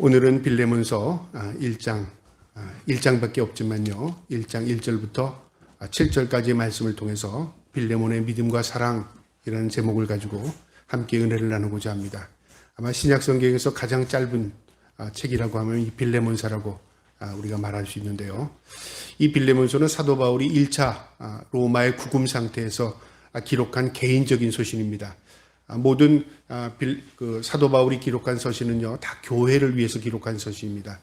오늘은 빌레몬서 1장밖에 없지만요. 1장 1절부터 7절까지의 말씀을 통해서 빌레몬의 믿음과 사랑이라는 제목을 가지고 함께 은혜를 나누고자 합니다. 아마 신약 성경에서 가장 짧은 책이라고 하면 이 빌레몬서라고 우리가 말할 수 있는데요. 이 빌레몬서는 사도 바울이 1차 로마의 구금 상태에서 기록한 개인적인 소신입니다. 모든 사도 바울이 기록한 서신은요, 다 교회를 위해서 기록한 서신입니다.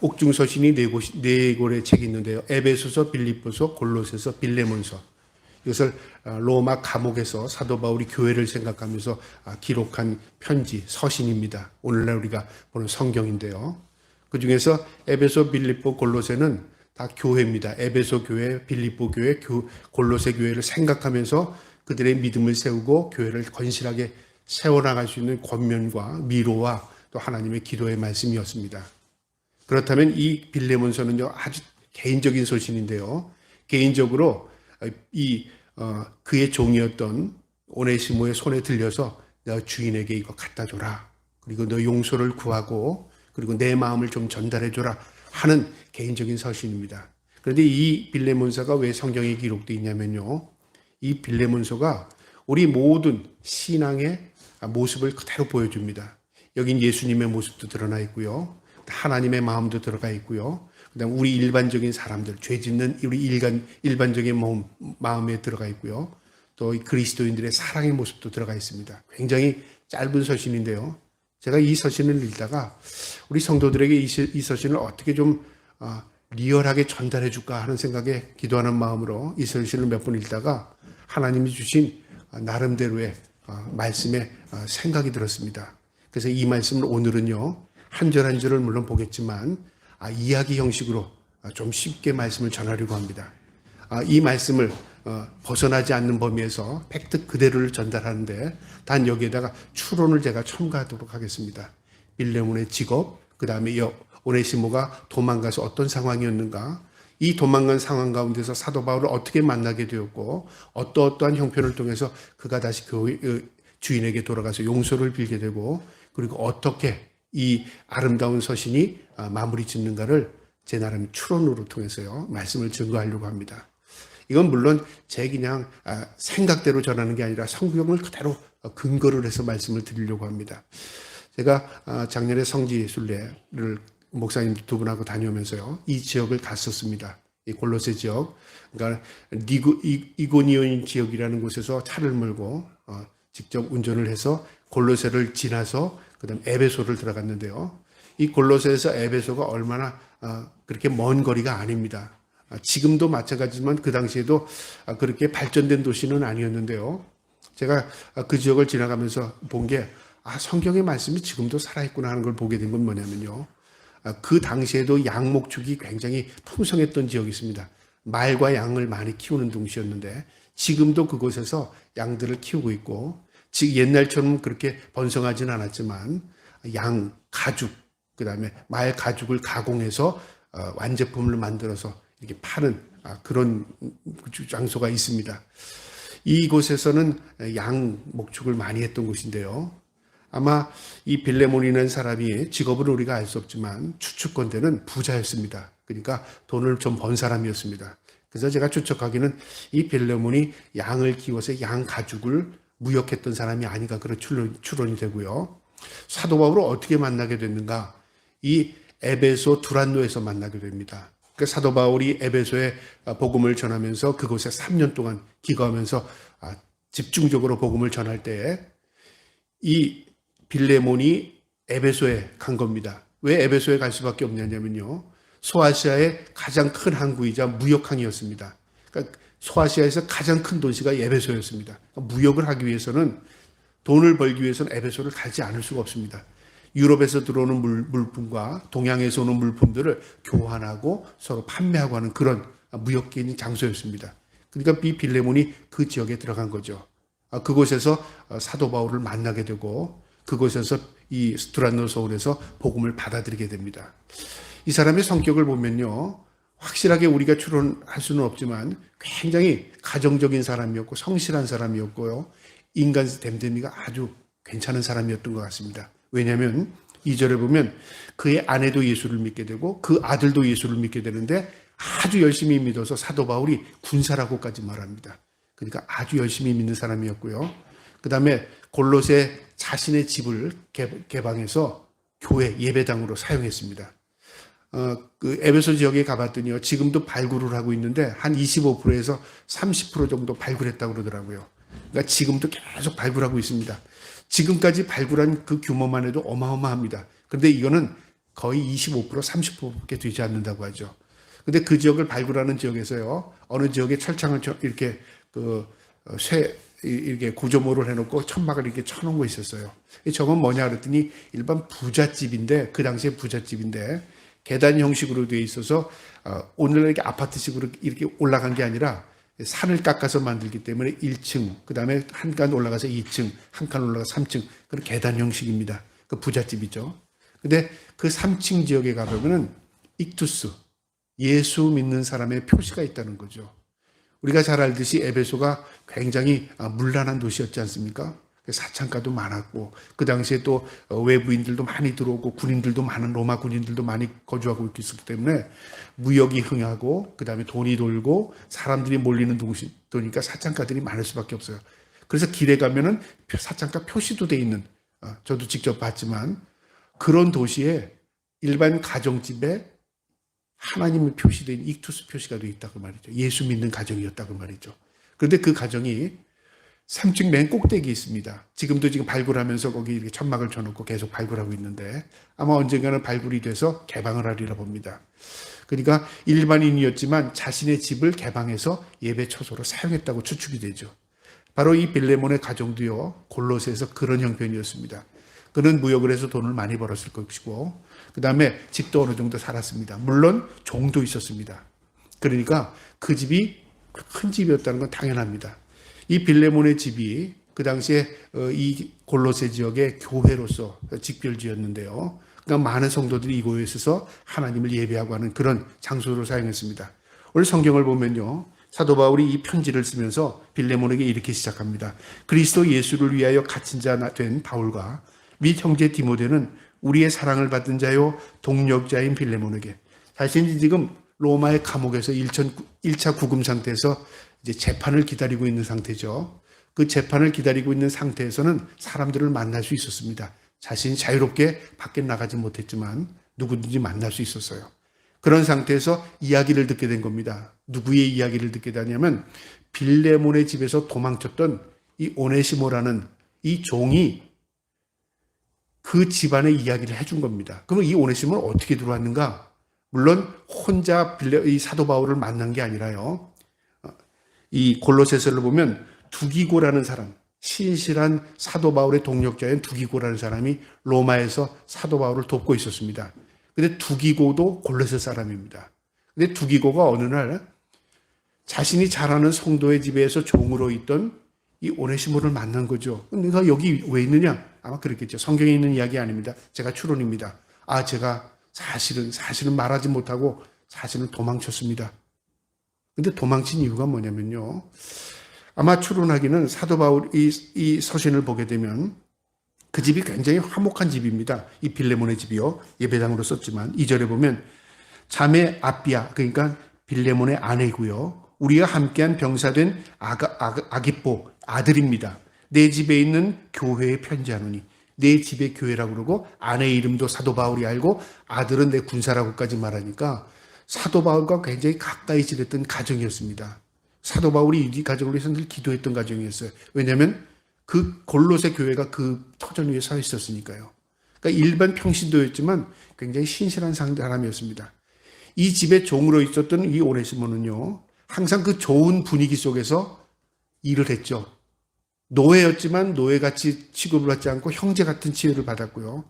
옥중 서신이 네 권의 책이 있는데요. 에베소서, 빌립보서, 골로새서, 빌레몬서. 이것을 로마 감옥에서 사도 바울이 교회를 생각하면서 기록한 편지, 서신입니다. 오늘날 우리가 보는 성경인데요. 그 중에서 에베소, 빌립보, 골로새는 다 교회입니다. 에베소 교회, 빌립보 교회, 골로새 교회를 생각하면서 그들의 믿음을 세우고 교회를 건실하게 세워나갈 수 있는 권면과 위로와 또 하나님의 기도의 말씀이었습니다. 그렇다면 이 빌레몬서는요, 아주 개인적인 소신인데요. 개인적으로 그의 종이었던 오네시모의 손에 들려서 너 주인에게 이거 갖다 줘라. 그리고 너 용서를 구하고 그리고 내 마음을 좀 전달해 줘라 하는 개인적인 서신입니다. 그런데 이 빌레몬서가 왜 성경에 기록되어 있냐면요. 이 빌레몬서가 우리 모든 신앙의 모습을 그대로 보여줍니다. 여긴 예수님의 모습도 드러나 있고요. 하나님의 마음도 들어가 있고요. 그다음 우리 일반적인 사람들, 죄 짓는 우리 일반적인 마음에 들어가 있고요. 또 그리스도인들의 사랑의 모습도 들어가 있습니다. 굉장히 짧은 서신인데요. 제가 이 서신을 읽다가 우리 성도들에게 이 서신을 어떻게 좀 리얼하게 전달해 줄까 하는 생각에 기도하는 마음으로 이 서신을 몇 번 읽다가 하나님이 주신 나름대로의 말씀에 생각이 들었습니다. 그래서 이 말씀을 오늘은요, 한 절 한 절을 물론 보겠지만 이야기 형식으로 좀 쉽게 말씀을 전하려고 합니다. 이 말씀을 벗어나지 않는 범위에서 팩트 그대로를 전달하는데 단 여기에다가 추론을 제가 첨가하도록 하겠습니다. 빌레몬의 직업, 그 다음에 오네시모가 도망가서 어떤 상황이었는가, 이 도망간 상황 가운데서 사도 바울을 어떻게 만나게 되었고 어떠한 형편을 통해서 그가 다시 주인에게 돌아가서 용서를 빌게 되고 그리고 어떻게 이 아름다운 서신이 마무리 짓는가를 제 나름 추론으로 통해서요 말씀을 증거하려고 합니다. 이건 물론 제 그냥 생각대로 전하는 게 아니라 성경을 그대로 근거를 해서 말씀을 드리려고 합니다. 제가 작년에 성지순례를 목사님 두 분하고 다녀오면서요, 이 지역을 갔었습니다. 이 골로새 지역, 그러니까 이고니온 지역이라는 곳에서 차를 몰고 직접 운전을 해서 골로새를 지나서 그다음 에베소를 들어갔는데요. 이 골로새에서 에베소가 얼마나 그렇게 먼 거리가 아닙니다. 지금도 마찬가지지만 그 당시에도 그렇게 발전된 도시는 아니었는데요. 제가 그 지역을 지나가면서 본 게 성경의 말씀이 지금도 살아있구나 하는 걸 보게 된 건 뭐냐면요. 그 당시에도 양목축이 굉장히 풍성했던 지역이 있습니다. 말과 양을 많이 키우는 동시였는데 지금도 그곳에서 양들을 키우고 있고 즉 옛날처럼 그렇게 번성하지는 않았지만 양 가죽, 그다음에 말 가죽을 가공해서 완제품을 만들어서 이렇게 파는 그런 장소가 있습니다. 이곳에서는 양 목축을 많이 했던 곳인데요. 아마 이 빌레몬이라는 사람이 직업은 우리가 알 수 없지만 추측컨대는 부자였습니다. 그러니까 돈을 좀 번 사람이었습니다. 그래서 제가 추측하기는 이 빌레몬이 양을 키워서 양 가죽을 무역했던 사람이 아닌가 그런 추론이 되고요. 사도 바울을 어떻게 만나게 됐는가? 이 에베소 두란노에서 만나게 됩니다. 그러니까 사도 바울이 에베소에 복음을 전하면서 그곳에 3년 동안 기거하면서 집중적으로 복음을 전할 때에 이 빌레몬이 에베소에 간 겁니다. 왜 에베소에 갈 수밖에 없냐면요. 소아시아의 가장 큰 항구이자 무역항이었습니다. 그러니까 소아시아에서 가장 큰 도시가 에베소였습니다. 그러니까 무역을 하기 위해서는 돈을 벌기 위해서는 에베소를 가지 않을 수가 없습니다. 유럽에서 들어오는 물품과 동양에서 오는 물품들을 교환하고 서로 판매하고 하는 그런 무역기인 장소였습니다. 그러니까 이 빌레몬이 그 지역에 들어간 거죠. 그곳에서 사도 바울을 만나게 되고 그곳에서 이 스투란노 서울에서 복음을 받아들이게 됩니다. 이 사람의 성격을 보면요, 확실하게 우리가 추론할 수는 없지만 굉장히 가정적인 사람이었고 성실한 사람이었고요, 인간 됨됨이가 아주 괜찮은 사람이었던 것 같습니다. 왜냐하면 2절에 보면 그의 아내도 예수를 믿게 되고 그 아들도 예수를 믿게 되는데 아주 열심히 믿어서 사도 바울이 군사라고까지 말합니다. 그러니까 아주 열심히 믿는 사람이었고요. 그 다음에 골로새 자신의 집을 개방해서 교회 예배당으로 사용했습니다. 그 에베소 지역에 가봤더니요, 지금도 발굴을 하고 있는데 한 25%에서 30% 정도 발굴했다고 그러더라고요. 그러니까 지금도 계속 발굴하고 있습니다. 지금까지 발굴한 그 규모만 해도 어마어마합니다. 그런데 이거는 거의 25%, 30%밖에 되지 않는다고 하죠. 근데 그 지역을 발굴하는 지역에서요, 어느 지역에 철창을 이렇게 이렇게 구조물을 해놓고 천막을 이렇게 쳐놓은 거 있었어요. 저건 뭐냐 그랬더니 일반 부잣집인데, 그 당시에 부잣집인데, 계단 형식으로 되어 있어서, 오늘날 이렇게 아파트식으로 이렇게 올라간 게 아니라 산을 깎아서 만들기 때문에 1층, 그 다음에 한 칸 올라가서 2층, 한 칸 올라가서 3층, 그런 계단 형식입니다. 그 부잣집이죠. 근데 그 3층 지역에 가보면은 익투스, 예수 믿는 사람의 표시가 있다는 거죠. 우리가 잘 알듯이 에베소가 굉장히 문란한 도시였지 않습니까? 사창가도 많았고, 그 당시에 또 외부인들도 많이 들어오고, 군인들도 많은, 로마 군인들도 많이 거주하고 있었기 때문에 무역이 흥하고, 그 다음에 돈이 돌고, 사람들이 몰리는 도니까 사창가들이 많을 수밖에 없어요. 그래서 길에 가면은 사창가 표시도 돼 있는, 저도 직접 봤지만, 그런 도시에 일반 가정집에 하나님의 표시된 익투스 표시가 되어 있다고 말이죠. 예수 믿는 가정이었다고 말이죠. 그런데 그 가정이 3층 맨 꼭대기에 있습니다. 지금도 지금 발굴하면서 거기 이렇게 천막을 쳐놓고 계속 발굴하고 있는데 아마 언젠가는 발굴이 돼서 개방을 하리라 봅니다. 그러니까 일반인이었지만 자신의 집을 개방해서 예배 처소로 사용했다고 추측이 되죠. 바로 이 빌레몬의 가정도요, 골로새에서 그런 형편이었습니다. 그는 무역을 해서 돈을 많이 벌었을 것이고, 그 다음에 집도 어느 정도 살았습니다. 물론 종도 있었습니다. 그러니까 그 집이 큰 집이었다는 건 당연합니다. 이 빌레몬의 집이 그 당시에 이 골로새 지역의 교회로서 직별지였는데요. 그러니까 많은 성도들이 이곳에 있어서 하나님을 예배하고 하는 그런 장소로 사용했습니다. 오늘 성경을 보면요, 사도 바울이 이 편지를 쓰면서 빌레몬에게 이렇게 시작합니다. 그리스도 예수를 위하여 갇힌 자 된 바울과 및 형제 디모데는 우리의 사랑을 받은 자요 동력자인 빌레몬에게, 자신이 지금 로마의 감옥에서 1차 구금 상태에서 이제 재판을 기다리고 있는 상태죠. 그 재판을 기다리고 있는 상태에서는 사람들을 만날 수 있었습니다. 자신이 자유롭게 밖에 나가지 못했지만 누구든지 만날 수 있었어요. 그런 상태에서 이야기를 듣게 된 겁니다. 누구의 이야기를 듣게 되냐면 빌레몬의 집에서 도망쳤던 이 오네시모라는 이 종이 그 집안의 이야기를 해준 겁니다. 그럼 이 오네시모는 어떻게 들어왔는가? 물론 혼자 이 사도 바울을 만난 게 아니라요, 이 골로새서를 보면 두기고라는 사람, 신실한 사도 바울의 동력자인 두기고라는 사람이 로마에서 사도 바울을 돕고 있었습니다. 근데 두기고도 골로새 사람입니다. 근데 두기고가 어느 날 자신이 잘 아는 성도의 집에서 종으로 있던 이 오네시모를 만난 거죠. 내가 여기 왜 있느냐? 아마 그랬겠죠. 성경에 있는 이야기 아닙니다. 제가 추론입니다. 제가 사실은 말하지 못하고 사실은 도망쳤습니다. 근데 도망친 이유가 뭐냐면요, 아마 추론하기는 사도 바울 이 서신을 보게 되면 그 집이 굉장히 화목한 집입니다. 이 빌레몬의 집이요, 예배당으로 썼지만 2절에 보면 자매 아비아, 그러니까 빌레몬의 아내고요, 우리가 함께한 병사된 아기뽀 아들입니다. 내 집에 있는 교회에 편지하노니, 내 집의 교회라고 그러고 아내 이름도 사도 바울이 알고 아들은 내 군사라고까지 말하니까 사도 바울과 굉장히 가까이 지냈던 가정이었습니다. 사도 바울이 이 가정을 위해서 늘 기도했던 가정이었어요. 왜냐하면 그 골로새 교회가 그 터전 위에 서 있었으니까요. 그러니까 일반 평신도였지만 굉장히 신실한 사람이었습니다. 이 집에 종으로 있었던 이 오네시모는요, 항상 그 좋은 분위기 속에서 일을 했죠. 노예였지만 노예같이 취급을 받지 않고 형제 같은 치유를 받았고요.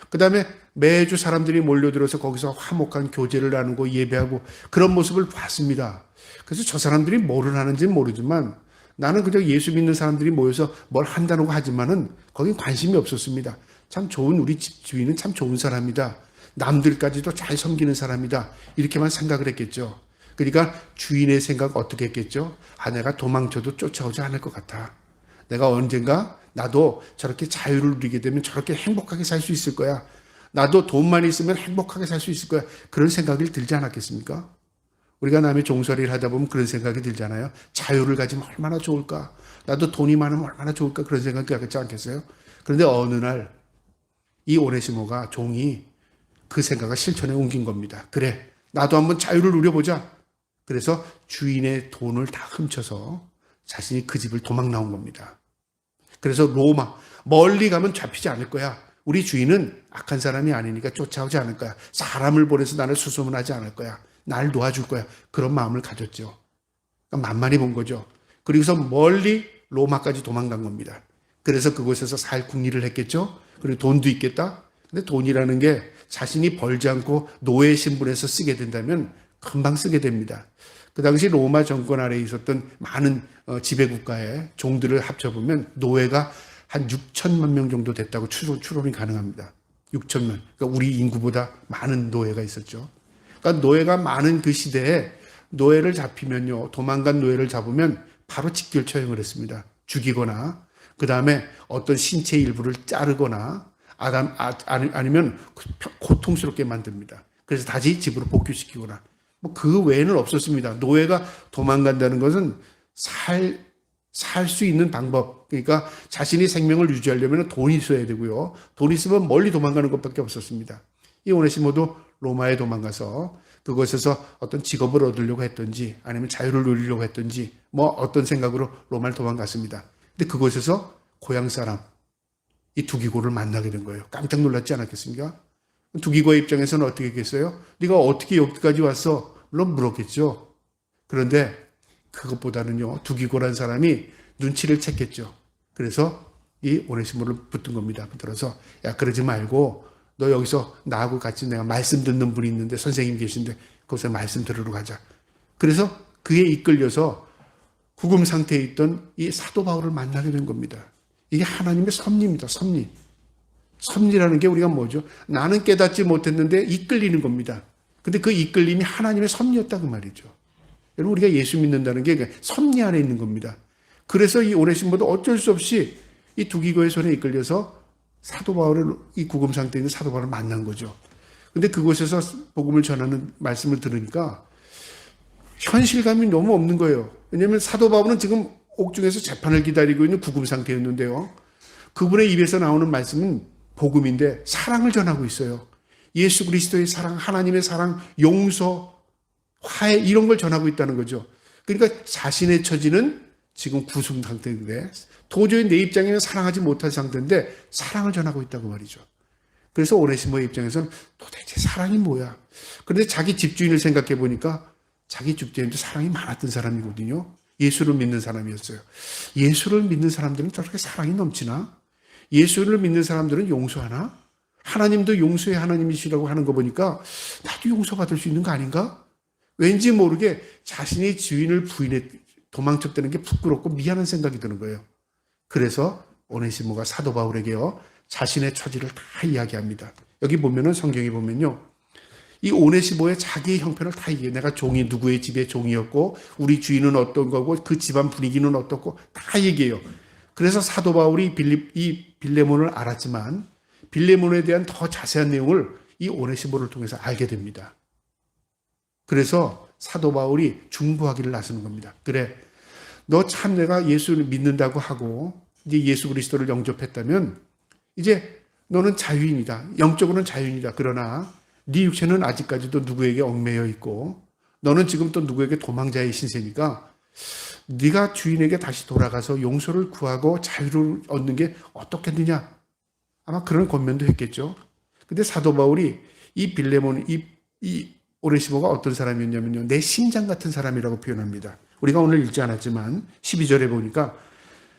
그 다음에 매주 사람들이 몰려들어서 거기서 화목한 교제를 나누고 예배하고 그런 모습을 봤습니다. 그래서 저 사람들이 뭐를 하는지는 모르지만 나는 그냥 예수 믿는 사람들이 모여서 뭘 한다고 하지만은 거긴 관심이 없었습니다. 참 좋은, 우리 집 주인은 참 좋은 사람이다. 남들까지도 잘 섬기는 사람이다. 이렇게만 생각을 했겠죠. 그러니까 주인의 생각 어떻게 했겠죠? 내가 도망쳐도 쫓아오지 않을 것 같아. 내가 언젠가 나도 저렇게 자유를 누리게 되면 저렇게 행복하게 살 수 있을 거야. 나도 돈만 있으면 행복하게 살 수 있을 거야. 그런 생각이 들지 않았겠습니까? 우리가 남의 종소리를 하다 보면 그런 생각이 들잖아요. 자유를 가지면 얼마나 좋을까? 나도 돈이 많으면 얼마나 좋을까? 그런 생각이 하지 않겠어요? 그런데 어느 날 이 오네시모가 종이 그 생각을 실천에 옮긴 겁니다. 그래, 나도 한번 자유를 누려보자. 그래서 주인의 돈을 다 훔쳐서 자신이 그 집을 도망 나온 겁니다. 그래서 로마, 멀리 가면 잡히지 않을 거야. 우리 주인은 악한 사람이 아니니까 쫓아오지 않을 거야. 사람을 보내서 나를 수소문하지 않을 거야. 날 도와줄 거야. 그런 마음을 가졌죠. 그러니까 만만히 본 거죠. 그리고서 멀리 로마까지 도망간 겁니다. 그래서 그곳에서 살 궁리를 했겠죠. 그리고 돈도 있겠다. 근데 돈이라는 게 자신이 벌지 않고 노예 신분에서 쓰게 된다면 금방 쓰게 됩니다. 그 당시 로마 정권 아래에 있었던 많은 지배국가의 종들을 합쳐보면 노예가 한 6천만 명 정도 됐다고 추론이 가능합니다. 6천만. 그러니까 우리 인구보다 많은 노예가 있었죠. 그러니까 노예가 많은 그 시대에 노예를 잡히면요, 도망간 노예를 잡으면 바로 직결 처형을 했습니다. 죽이거나, 그 다음에 어떤 신체 일부를 자르거나, 아니면 고통스럽게 만듭니다. 그래서 다시 집으로 복귀시키거나, 뭐 그 외에는 없었습니다. 노예가 도망간다는 것은 살 수 있는 방법, 그러니까 자신이 생명을 유지하려면 돈이 있어야 되고요. 돈이 있으면 멀리 도망가는 것밖에 없었습니다. 이 오네시모도 로마에 도망가서 그곳에서 어떤 직업을 얻으려고 했던지 아니면 자유를 누리려고 했던지 뭐 어떤 생각으로 로마를 도망갔습니다. 근데 그곳에서 고향 사람, 이 두기고를 만나게 된 거예요. 깜짝 놀랐지 않았겠습니까? 두기고의 입장에서는 어떻게 했겠어요? 네가 어떻게 여기까지 왔어? 물론 물었겠죠. 그런데 그것보다는요, 두기고란 사람이 눈치를 챘겠죠. 그래서 이 오네시모를 붙든 겁니다. 붙들어서, 야, 그러지 말고 너 여기서 나하고 같이 내가 말씀 듣는 분이 있는데, 선생님 계신데 거기서 말씀 들으러 가자. 그래서 그에 이끌려서 구금 상태에 있던 이 사도 바울을 만나게 된 겁니다. 이게 하나님의 섭리입니다. 섭리. 섭리라는 게 우리가 뭐죠? 나는 깨닫지 못했는데 이끌리는 겁니다. 근데 그 이끌림이 하나님의 섭리였다 그 말이죠. 여러분, 우리가 예수 믿는다는 게 섭리 안에 있는 겁니다. 그래서 이 오네시모도 어쩔 수 없이 이 두기고의 손에 이끌려서 사도 바울을, 이 구금 상태에 있는 사도 바울을 만난 거죠. 근데 그곳에서 복음을 전하는 말씀을 들으니까 현실감이 너무 없는 거예요. 왜냐하면 사도 바울은 지금 옥중에서 재판을 기다리고 있는 구금 상태였는데요. 그분의 입에서 나오는 말씀은 복음인데 사랑을 전하고 있어요. 예수 그리스도의 사랑, 하나님의 사랑, 용서, 화해, 이런 걸 전하고 있다는 거죠. 그러니까 자신의 처지는 지금 구속 상태인데 도저히 내 입장에는 사랑하지 못할 상태인데 사랑을 전하고 있다고 말이죠. 그래서 오네시모의 입장에서는 도대체 사랑이 뭐야? 그런데 자기 집주인을 생각해 보니까 자기 집주인도 사랑이 많았던 사람이거든요. 예수를 믿는 사람이었어요. 예수를 믿는 사람들은 저렇게 사랑이 넘치나? 예수를 믿는 사람들은 용서하나? 하나님도 용서의 하나님이시라고 하는 거 보니까 나도 용서받을 수 있는 거 아닌가? 왠지 모르게 자신의 주인을 부인해 도망쳤다는 게 부끄럽고 미안한 생각이 드는 거예요. 그래서 오네시모가 사도 바울에게요, 자신의 처지를 다 이야기합니다. 여기 보면은, 성경에 보면요, 이 오네시모의 자기의 형편을 다 얘기해요. 내가 종이 누구의 집의 종이었고 우리 주인은 어떤 거고 그 집안 분위기는 어떻고 다 얘기해요. 그래서 사도 바울이 이 빌레몬을 알았지만 빌레몬에 대한 더 자세한 내용을 이 오네시모를 통해서 알게 됩니다. 그래서 사도 바울이 중보하기를 나서는 겁니다. 그래, 너 참 내가 예수를 믿는다고 하고 이제 예수 그리스도를 영접했다면 이제 너는 자유인이다. 영적으로는 자유인이다. 그러나 네 육체는 아직까지도 누구에게 얽매여 있고 너는 지금 또 누구에게 도망자의 신세니까 네가 주인에게 다시 돌아가서 용서를 구하고 자유를 얻는 게 어떻겠느냐. 아마 그런 권면도 했겠죠. 근데 사도 바울이 이 빌레몬, 이 오네시모가 어떤 사람이었냐면요, 내 심장 같은 사람이라고 표현합니다. 우리가 오늘 읽지 않았지만 12절에 보니까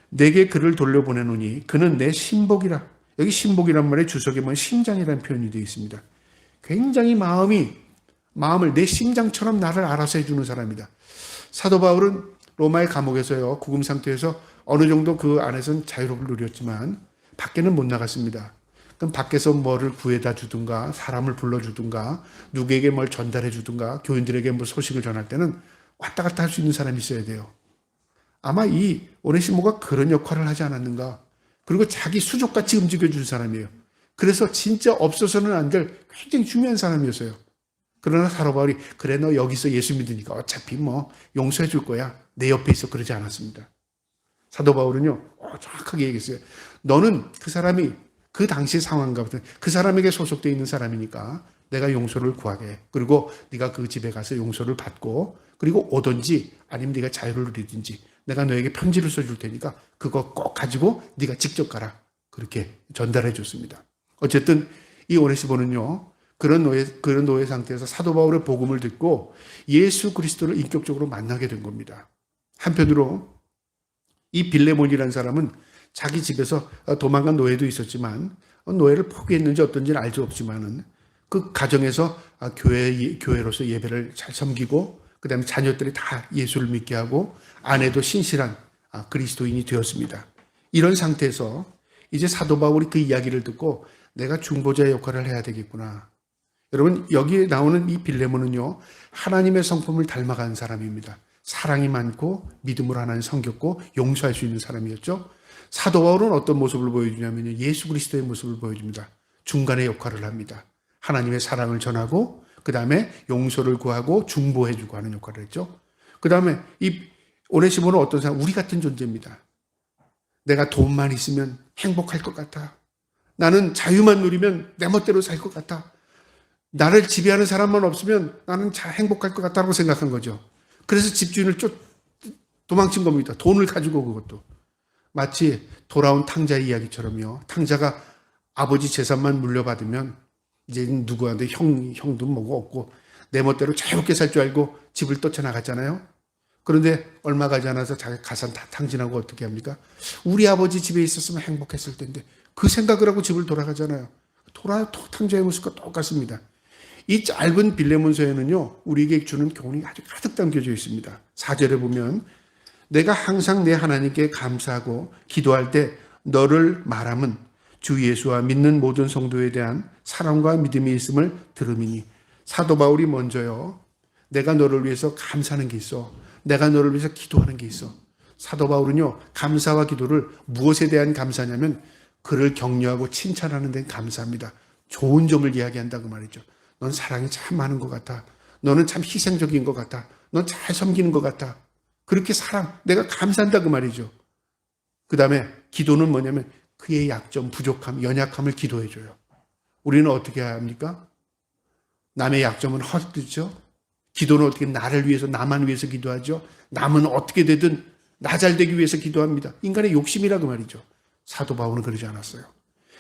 내게 그를 돌려보내노니 그는 내 신복이라. 여기 신복이란 말에 주석에 보면 심장이라는 표현이 되어 있습니다. 굉장히 마음을 내 심장처럼 나를 알아서 해주는 사람이다. 사도 바울은 로마의 감옥에서요, 구금 상태에서 어느 정도 그 안에서는 자유롭을 누렸지만 밖에는 못 나갔습니다. 그럼 밖에서 뭐를 구해다 주든가 사람을 불러주든가 누구에게 뭘 전달해 주든가 교인들에게 뭐 소식을 전할 때는 왔다 갔다 할 수 있는 사람이 있어야 돼요. 아마 이 오네시모가 그런 역할을 하지 않았는가. 그리고 자기 수족같이 움직여준 사람이에요. 그래서 진짜 없어서는 안 될 굉장히 중요한 사람이었어요. 그러나 사도 바울이 그래 너 여기서 예수 믿으니까 어차피 뭐 용서해 줄 거야. 내 옆에 있어 그러지 않았습니다. 사도 바울은요 정확하게 얘기했어요. 너는 그 사람이 그 당시 상황과 같은 그 사람에게 소속되어 있는 사람이니까 내가 용서를 구하게. 그리고 네가 그 집에 가서 용서를 받고 그리고 오든지 아니면 네가 자유를 누리든지 내가 너에게 편지를 써줄 테니까 그거 꼭 가지고 네가 직접 가라. 그렇게 전달해 줬습니다. 어쨌든 이 오네시모는요 그런 노예 상태에서 사도 바울의 복음을 듣고 예수 그리스도를 인격적으로 만나게 된 겁니다. 한편으로 이 빌레몬이라는 사람은 자기 집에서 도망간 노예도 있었지만 노예를 포기했는지 어떤지는 알 수 없지만은 그 가정에서 교회로서 예배를 잘 섬기고 그다음에 자녀들이 다 예수를 믿게 하고 아내도 신실한 그리스도인이 되었습니다. 이런 상태에서 이제 사도 바울이 그 이야기를 듣고 내가 중보자의 역할을 해야 되겠구나. 여러분 여기에 나오는 이 빌레몬은요 하나님의 성품을 닮아가는 사람입니다. 사랑이 많고 믿음으로 하나님 섬겼고 용서할 수 있는 사람이었죠. 사도 바울은 어떤 모습을 보여주냐면요 예수 그리스도의 모습을 보여줍니다. 중간의 역할을 합니다. 하나님의 사랑을 전하고 그 다음에 용서를 구하고 중보해주고 하는 역할을 했죠. 그 다음에 이 오네시모는 어떤 사람? 우리 같은 존재입니다. 내가 돈만 있으면 행복할 것 같아. 나는 자유만 누리면 내 멋대로 살 것 같아. 나를 지배하는 사람만 없으면 나는 잘 행복할 것 같다고 생각한 거죠. 그래서 집주인을 도망친 겁니다. 돈을 가지고 그것도. 마치 돌아온 탕자 이야기처럼요. 탕자가 아버지 재산만 물려받으면 이제 누구한테 형도 뭐고 없고 내 멋대로 자유롭게 살 줄 알고 집을 떠쳐나갔잖아요. 그런데 얼마 가지 않아서 자기 가산 다 탕진하고 어떻게 합니까? 우리 아버지 집에 있었으면 행복했을 텐데 그 생각을 하고 집을 돌아가잖아요. 탕자의 모습과 똑같습니다. 이 짧은 빌레몬서에는요 우리에게 주는 교훈이 아주 가득 담겨져 있습니다. 4절에 보면 내가 항상 내 하나님께 감사하고 기도할 때 너를 말함은 주 예수와 믿는 모든 성도에 대한 사랑과 믿음이 있음을 들음이니. 사도 바울이 먼저요 내가 너를 위해서 감사하는 게 있어. 내가 너를 위해서 기도하는 게 있어. 사도 바울은요 감사와 기도를 무엇에 대한 감사냐면 그를 격려하고 칭찬하는 데는 감사합니다. 좋은 점을 이야기한다고 말이죠. 넌 사랑이 참 많은 것 같아. 너는 참 희생적인 것 같아. 넌 잘 섬기는 것 같아. 그렇게 내가 감사한다 그 말이죠. 그 다음에 기도는 뭐냐면 그의 약점, 부족함, 연약함을 기도해줘요. 우리는 어떻게 해야 합니까? 남의 약점은 헛되죠. 기도는 어떻게 나를 위해서 나만 위해서 기도하죠. 남은 어떻게 되든 나 잘 되기 위해서 기도합니다. 인간의 욕심이라고 말이죠. 사도 바울은 그러지 않았어요.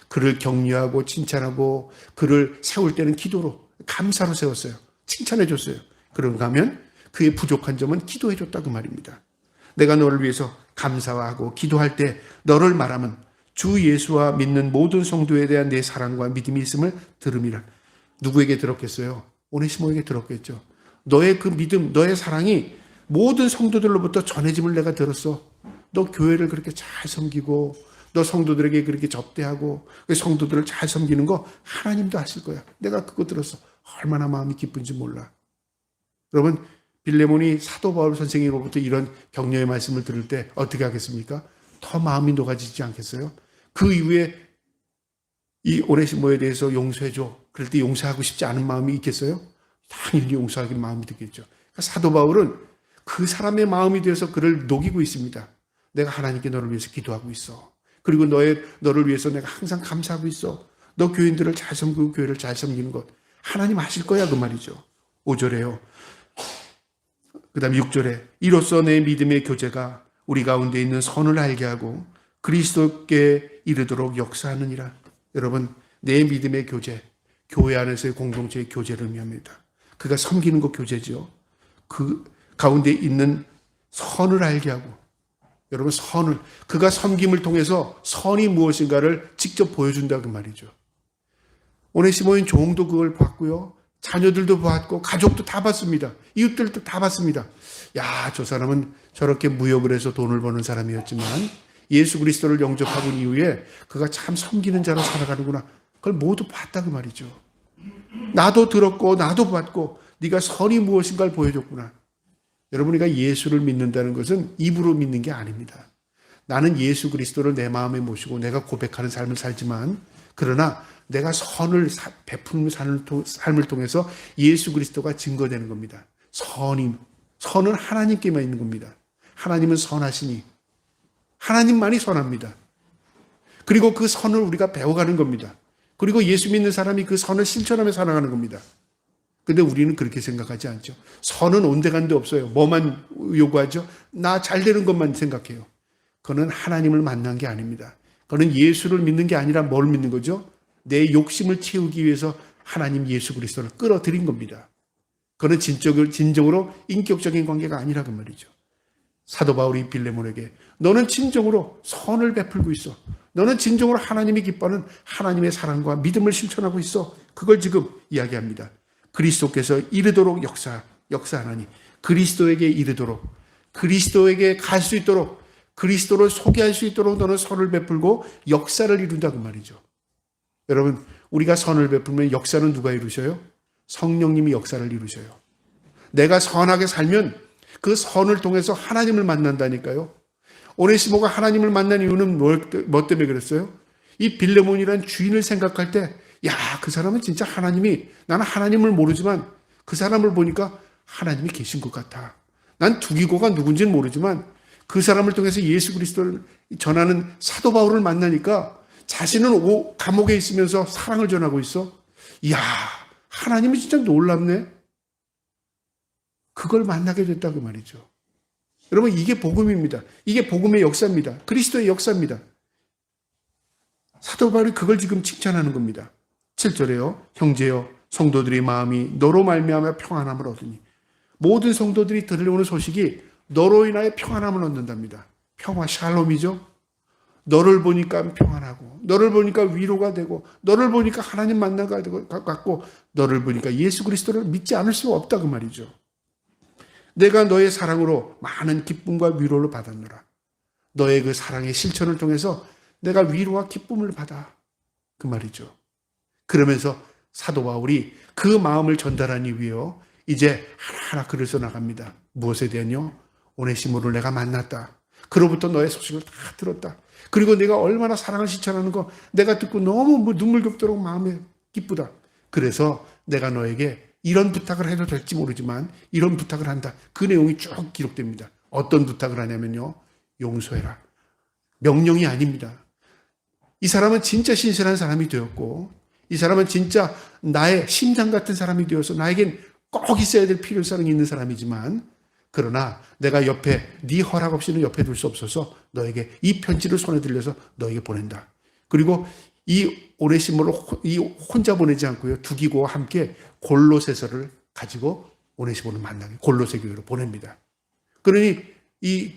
그를 격려하고 칭찬하고 그를 세울 때는 기도로 감사로 세웠어요. 칭찬해 줬어요. 그런가 하면 그의 부족한 점은 기도해 줬다고 말입니다. 내가 너를 위해서 감사하고 기도할 때 너를 말하면 주 예수와 믿는 모든 성도에 대한 내 사랑과 믿음이 있음을 들음이라. 누구에게 들었겠어요? 오네시모에게 들었겠죠. 너의 그 믿음, 너의 사랑이 모든 성도들로부터 전해짐을 내가 들었어. 너 교회를 그렇게 잘 섬기고 너 성도들에게 그렇게 접대하고 성도들을 잘 섬기는 거 하나님도 아실 거야. 내가 그거 들었어. 얼마나 마음이 기쁜지 몰라. 여러분 빌레몬이 사도 바울 선생님으로부터 이런 격려의 말씀을 들을 때 어떻게 하겠습니까? 더 마음이 녹아지지 않겠어요? 그 이후에 이 오네시모에 대해서 용서해줘. 그럴 때 용서하고 싶지 않은 마음이 있겠어요? 당연히 용서하기 마음이 들겠죠. 그러니까 사도 바울은 그 사람의 마음이 되어서 그를 녹이고 있습니다. 내가 하나님께 너를 위해서 기도하고 있어. 그리고 너를 위해서 내가 항상 감사하고 있어. 너 교인들을 잘 섬기고 교회를 잘 섬기는 것 하나님 아실 거야 그 말이죠. 5절에요. 그 다음에 6절에 이로써 내 믿음의 교제가 우리 가운데 있는 선을 알게 하고 그리스도께 이르도록 역사하느니라. 여러분 내 믿음의 교제, 교회 안에서의 공동체의 교제를 의미합니다. 그가 섬기는 것 교제죠. 그 가운데 있는 선을 알게 하고 여러분 그가 섬김을 통해서 선이 무엇인가를 직접 보여준다 그 말이죠. 오네시모인 종도 그걸 봤고요. 자녀들도 봤고 가족도 다 봤습니다. 이웃들도 다 봤습니다. 야, 저 사람은 저렇게 무역을 해서 돈을 버는 사람이었지만 예수 그리스도를 영접하고 이후에 그가 참 섬기는 자로 살아가는구나. 그걸 모두 봤다 그 말이죠. 나도 들었고 나도 봤고 네가 선이 무엇인가를 보여줬구나. 여러분 우리가 예수를 믿는다는 것은 입으로 믿는 게 아닙니다. 나는 예수 그리스도를 내 마음에 모시고 내가 고백하는 삶을 살지만 그러나 내가 선을 베푸는 삶을 통해서 예수 그리스도가 증거되는 겁니다. 선은 하나님께만 있는 겁니다. 하나님은 선하시니 하나님만이 선합니다. 그리고 그 선을 우리가 배워가는 겁니다. 그리고 예수 믿는 사람이 그 선을 실천하며 살아가는 겁니다. 근데 우리는 그렇게 생각하지 않죠. 선은 온데간데 없어요. 뭐만 요구하죠? 나 잘 되는 것만 생각해요. 그거는 하나님을 만난 게 아닙니다. 그거는 예수를 믿는 게 아니라 뭘 믿는 거죠? 내 욕심을 채우기 위해서 하나님 예수 그리스도를 끌어들인 겁니다. 그거는 진정으로 인격적인 관계가 아니라고 말이죠. 사도 바울이 빌레몬에게 너는 진정으로 선을 베풀고 있어. 너는 진정으로 하나님이 기뻐하는 하나님의 사랑과 믿음을 실천하고 있어. 그걸 지금 이야기합니다. 그리스도께서 이르도록 역사하나니 그리스도에게 이르도록 그리스도에게 갈 수 있도록 그리스도를 소개할 수 있도록 너는 선을 베풀고 역사를 이룬다고 말이죠. 여러분, 우리가 선을 베풀면 역사는 누가 이루셔요? 성령님이 역사를 이루셔요. 내가 선하게 살면 그 선을 통해서 하나님을 만난다니까요. 오네시모가 하나님을 만난 이유는 뭐 때문에 그랬어요? 이 빌레몬이란 주인을 생각할 때, 야, 그 사람은 진짜 나는 하나님을 모르지만 그 사람을 보니까 하나님이 계신 것 같아. 난 두기고가 누군지는 모르지만 그 사람을 통해서 예수 그리스도를 전하는 사도 바울을 만나니까 자신은 감옥에 있으면서 사랑을 전하고 있어. 이야, 하나님이 진짜 놀랍네. 그걸 만나게 됐다고 말이죠. 여러분, 이게 복음입니다. 이게 복음의 역사입니다. 그리스도의 역사입니다. 사도 바울이 그걸 지금 칭찬하는 겁니다. 7절에요. 형제여, 성도들의 마음이 너로 말미암아 평안함을 얻으니. 모든 성도들이 들려오는 소식이 너로 인하여 평안함을 얻는답니다. 평화, 샬롬이죠. 너를 보니까 평안하고, 너를 보니까 위로가 되고, 너를 보니까 하나님 만나가 되고 같고, 너를 보니까 예수 그리스도를 믿지 않을 수가 없다 그 말이죠. 내가 너의 사랑으로 많은 기쁨과 위로를 받았노라. 너의 그 사랑의 실천을 통해서 내가 위로와 기쁨을 받아. 그 말이죠. 그러면서 사도 바울이 그 마음을 전달하기 위해요. 이제 하나하나 글을 써 나갑니다. 무엇에 대한요? 오네시모를 내가 만났다. 그로부터 너의 소식을 다 들었다. 그리고 내가 얼마나 사랑을 실천하는 거 내가 듣고 너무 눈물겹도록 마음에 기쁘다. 그래서 내가 너에게 이런 부탁을 해도 될지 모르지만 이런 부탁을 한다. 그 내용이 쭉 기록됩니다. 어떤 부탁을 하냐면요. 용서해라. 명령이 아닙니다. 이 사람은 진짜 신실한 사람이 되었고 이 사람은 진짜 나의 심장 같은 사람이 되어서 나에겐 꼭 있어야 될 필요성이 있는 사람이지만 그러나 내가 옆에 네 허락 없이는 옆에 둘 수 없어서 너에게 이 편지를 손에 들려서 너에게 보낸다. 그리고 이 오네시모를 혼자 보내지 않고요. 두기고와 함께 골로새서를 가지고 오네시모를 만나게 골로새 교회로 보냅니다. 그러니 이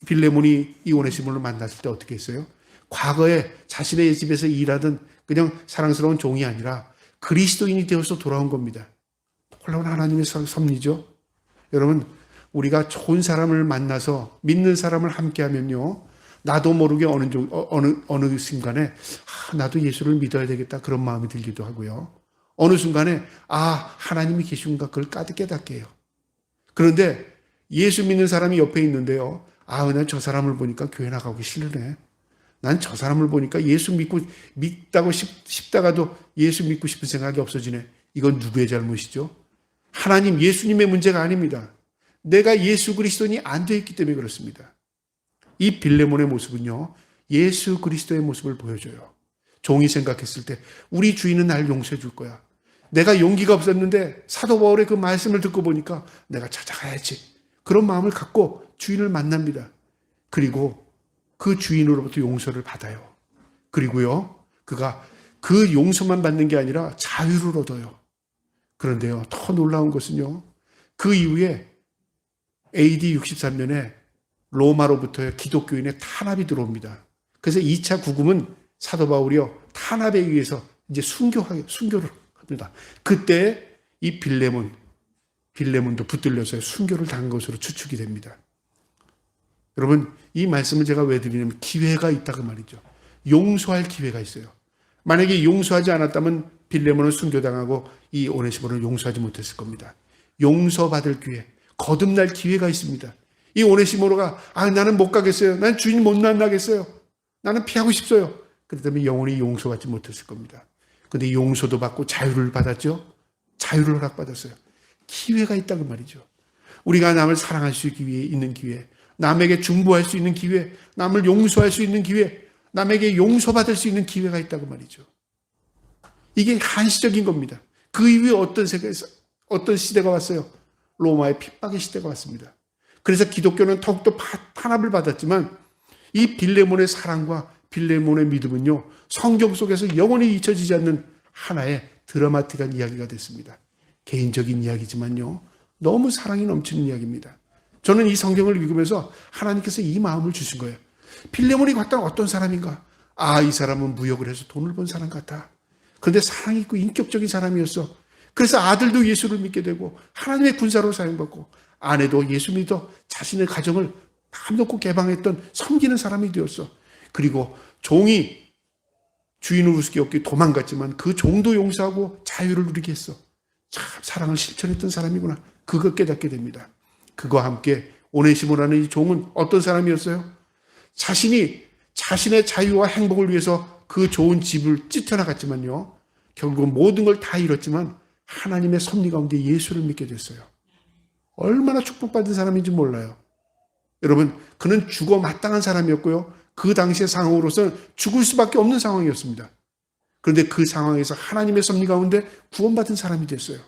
빌레몬이 이 오네시모를 만났을 때 어떻게 했어요? 과거에 자신의 집에서 일하던 그냥 사랑스러운 종이 아니라 그리스도인이 되어서 돌아온 겁니다. 놀라운 하나님의 섭리죠. 여러분, 우리가 좋은 사람을 만나서 믿는 사람을 함께하면요, 나도 모르게 어느 순간에 나도 예수를 믿어야 되겠다 그런 마음이 들기도 하고요. 어느 순간에 하나님이 계신가 그걸 깨닫게 해요. 그런데 예수 믿는 사람이 옆에 있는데요. 난 저 사람을 보니까 교회 나가기 싫으네. 난 저 사람을 보니까 예수 믿다고 싶다가도 예수 믿고 싶은 생각이 없어지네. 이건 누구의 잘못이죠? 하나님, 예수님의 문제가 아닙니다. 내가 예수 그리스도인이 안 돼 있기 때문에 그렇습니다. 이 빌레몬의 모습은요, 예수 그리스도의 모습을 보여줘요. 종이 생각했을 때 우리 주인은 날 용서해 줄 거야. 내가 용기가 없었는데 사도 바울의 그 말씀을 듣고 보니까 내가 찾아가야지. 그런 마음을 갖고 주인을 만납니다. 그리고 그 주인으로부터 용서를 받아요. 그리고요, 그가 그 용서만 받는 게 아니라 자유를 얻어요. 그런데요, 더 놀라운 것은요, 그 이후에 AD 63년에 로마로부터 기독교인의 탄압이 들어옵니다. 그래서 2차 구금은 사도 바울이요, 탄압에 의해서 이제 순교를 합니다. 그때 이 빌레몬도 붙들려서 순교를 당한 것으로 추측이 됩니다. 여러분, 이 말씀을 제가 왜 드리냐면 기회가 있다고 말이죠. 용서할 기회가 있어요. 만약에 용서하지 않았다면 빌레몬은 순교당하고 이 오네시모를 용서하지 못했을 겁니다. 용서받을 기회, 거듭날 기회가 있습니다. 이 오네시모로가 나는 못 가겠어요. 난 주인 못 만나겠어요. 나는 피하고 싶어요. 그렇다면 영원히 용서받지 못했을 겁니다. 근데 용서도 받고 자유를 받았죠. 자유를 허락받았어요. 기회가 있다고 말이죠. 우리가 남을 사랑할 수 있는 기회, 남에게 중보할 수 있는 기회, 남을 용서할 수 있는 기회, 남에게 용서받을 수 있는 기회가 있다고 말이죠. 이게 한시적인 겁니다. 그 이후에 어떤 시대가 왔어요? 로마의 핍박의 시대가 왔습니다. 그래서 기독교는 더욱더 탄압을 받았지만 이 빌레몬의 사랑과 빌레몬의 믿음은요, 성경 속에서 영원히 잊혀지지 않는 하나의 드라마틱한 이야기가 됐습니다. 개인적인 이야기지만요, 너무 사랑이 넘치는 이야기입니다. 저는 이 성경을 읽으면서 하나님께서 이 마음을 주신 거예요. 빌레몬이 과연 어떤 사람인가? 이 사람은 무역을 해서 돈을 번 사람 같아. 그런데 사랑이 있고 인격적인 사람이었어. 그래서 아들도 예수를 믿게 되고 하나님의 군사로 사용받고 아내도 예수 믿어 자신의 가정을 마음 놓고 개방했던 섬기는 사람이 되었어. 그리고 종이 주인을 우습게 여기 도망갔지만 그 종도 용서하고 자유를 누리게 했어. 참 사랑을 실천했던 사람이구나. 그걸 깨닫게 됩니다. 그와 함께 오네시모라는 이 종은 어떤 사람이었어요? 자신의 자유와 행복을 위해서 그 좋은 집을 찢어나갔지만요, 결국 모든 걸 다 잃었지만 하나님의 섭리 가운데 예수를 믿게 됐어요. 얼마나 축복받은 사람인지 몰라요. 여러분, 그는 죽어 마땅한 사람이었고요, 그 당시의 상황으로서는 죽을 수밖에 없는 상황이었습니다. 그런데 그 상황에서 하나님의 섭리 가운데 구원받은 사람이 됐어요.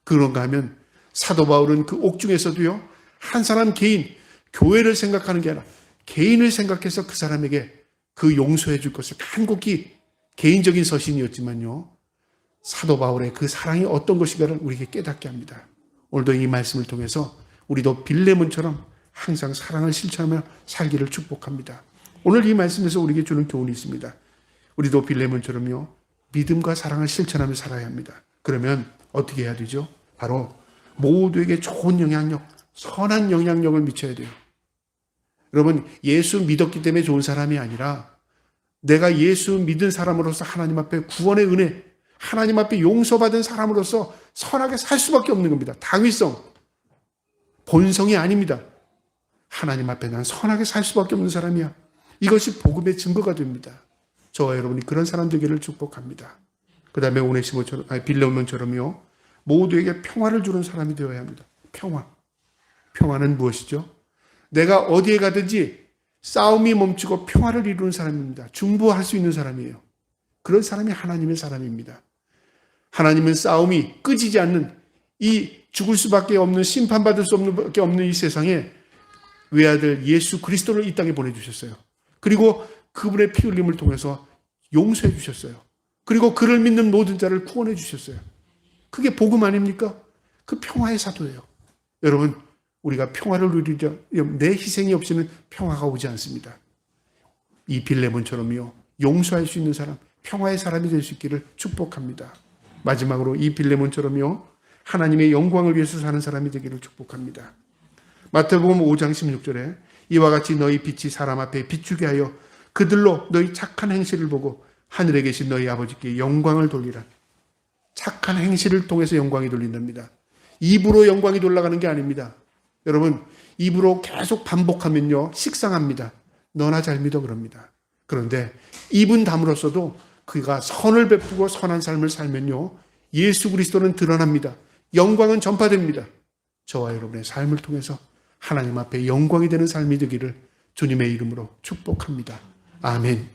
그런가 하면 사도 바울은 그 옥중에서도요, 한 사람 개인, 교회를 생각하는 게 아니라 개인을 생각해서 그 사람에게 그 용서해 줄 것을 간곡히, 개인적인 서신이었지만요, 사도 바울의 그 사랑이 어떤 것인가를 우리에게 깨닫게 합니다. 오늘도 이 말씀을 통해서 우리도 빌레몬처럼 항상 사랑을 실천하며 살기를 축복합니다. 오늘 이 말씀에서 우리에게 주는 교훈이 있습니다. 우리도 빌레몬처럼요, 믿음과 사랑을 실천하며 살아야 합니다. 그러면 어떻게 해야 되죠? 바로 모두에게 좋은 영향력, 선한 영향력을 미쳐야 돼요. 여러분, 예수 믿었기 때문에 좋은 사람이 아니라 내가 예수 믿은 사람으로서 하나님 앞에 구원의 은혜, 하나님 앞에 용서받은 사람으로서 선하게 살 수밖에 없는 겁니다. 당위성, 본성이 아닙니다. 하나님 앞에 난 선하게 살 수밖에 없는 사람이야. 이것이 복음의 증거가 됩니다. 저와 여러분이 그런 사람 되기를 축복합니다. 그 다음에 빌레몬처럼요, 모두에게 평화를 주는 사람이 되어야 합니다. 평화는 무엇이죠? 내가 어디에 가든지 싸움이 멈추고 평화를 이루는 사람입니다. 중보할 수 있는 사람이에요. 그런 사람이 하나님의 사람입니다. 하나님은 싸움이 끄지지 않는, 이 죽을 수밖에 없는, 심판받을 수밖에 없는 이 세상에 외아들 예수 그리스도를 이 땅에 보내주셨어요. 그리고 그분의 피 흘림을 통해서 용서해 주셨어요. 그리고 그를 믿는 모든 자를 구원해 주셨어요. 그게 복음 아닙니까? 그 평화의 사도예요. 여러분, 우리가 평화를 누리려 내 희생이 없이는 평화가 오지 않습니다. 이 빌레몬처럼요, 용서할 수 있는 사람, 평화의 사람이 될 수 있기를 축복합니다. 마지막으로 이 빌레몬처럼요, 하나님의 영광을 위해서 사는 사람이 되기를 축복합니다. 마태복음 5장 16절에 이와 같이 너희 빛이 사람 앞에 비추게 하여 그들로 너희 착한 행실을 보고 하늘에 계신 너희 아버지께 영광을 돌리라. 착한 행실을 통해서 영광이 돌린답니다. 입으로 영광이 돌아가는 게 아닙니다. 여러분, 입으로 계속 반복하면요, 식상합니다. 너나 잘 믿어 그럽니다. 그런데 입은 담으로써도 그가 선을 베푸고 선한 삶을 살면요, 예수 그리스도는 드러납니다. 영광은 전파됩니다. 저와 여러분의 삶을 통해서 하나님 앞에 영광이 되는 삶이 되기를 주님의 이름으로 축복합니다. 아멘.